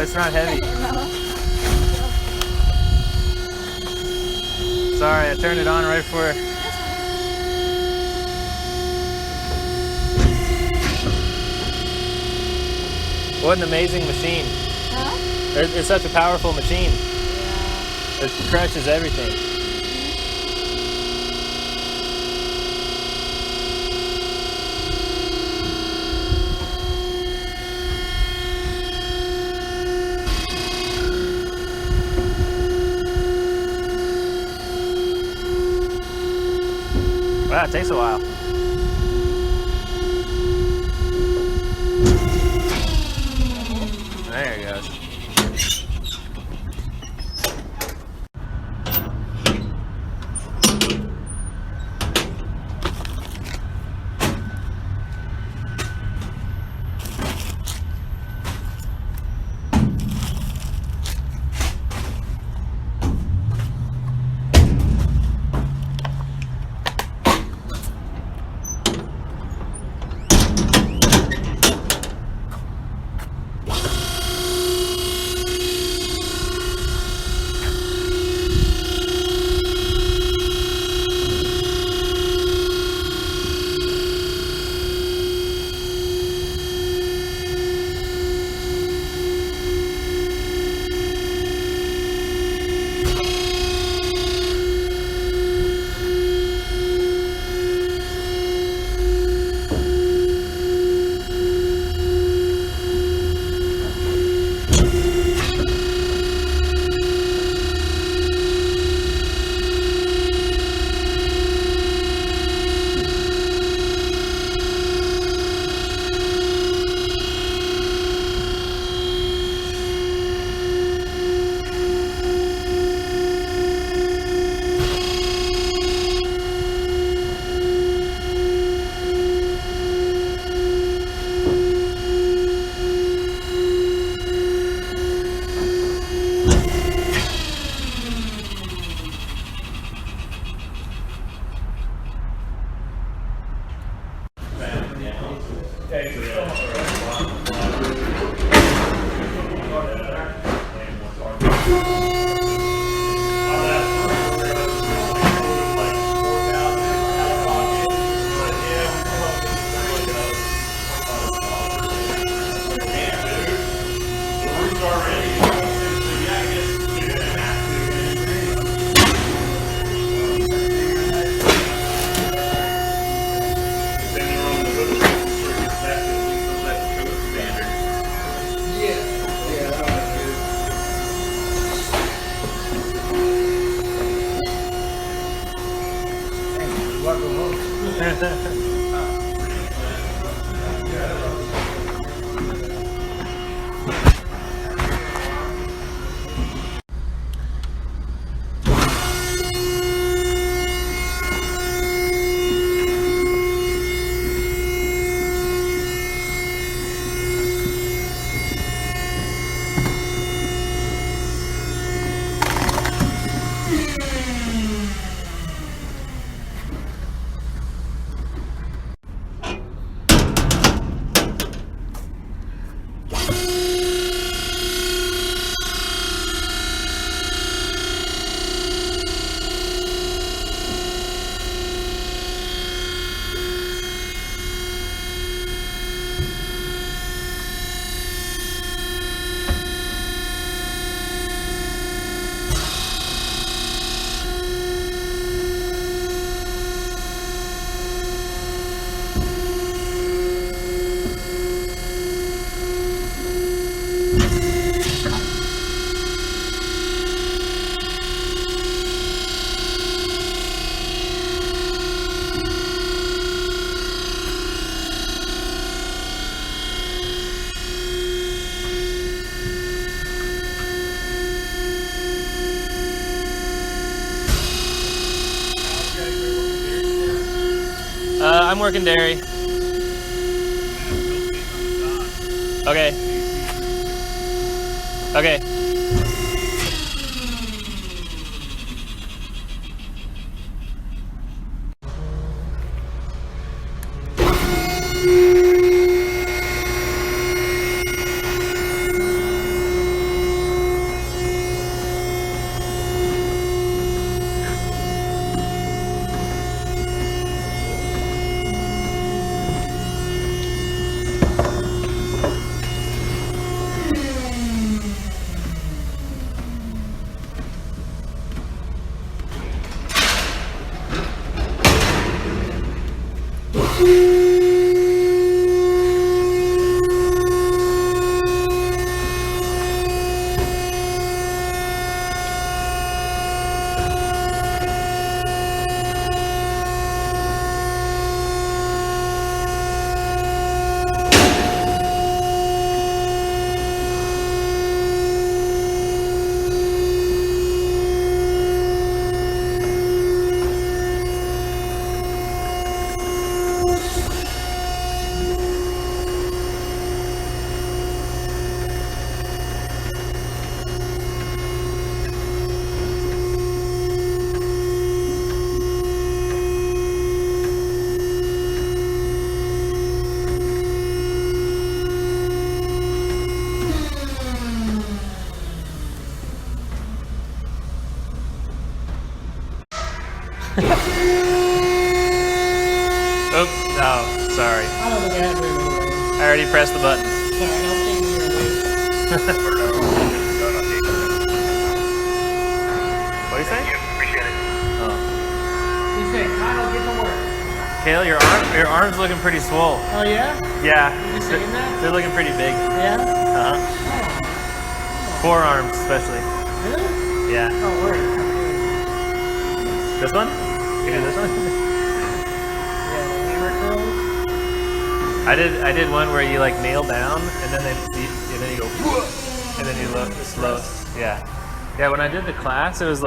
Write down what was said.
it's not heavy. No. Sorry, I turned it on right before. What an amazing machine. Huh? It's such a powerful machine. Yeah. It crushes everything. Wow, it takes a while. There it goes. I'm working dairy. Okay. Okay. Oops, no, sorry. I don't think I had room anyway. I already pressed the button. Sorry, I don't think we were awake. What do you say? Appreciate it. Oh. He said, Kyle, get to work. Kale, your arm's looking pretty swole. Oh, yeah? Yeah. You saying that? They're looking pretty big. Yeah? Uh-huh. Forearms, especially. Really? Yeah. Oh, word. This one? You do this one? Yeah, the hammer curls. I did one where you like nail down and then you go and then you look slow. Yeah. Yeah, when I did the class, it was like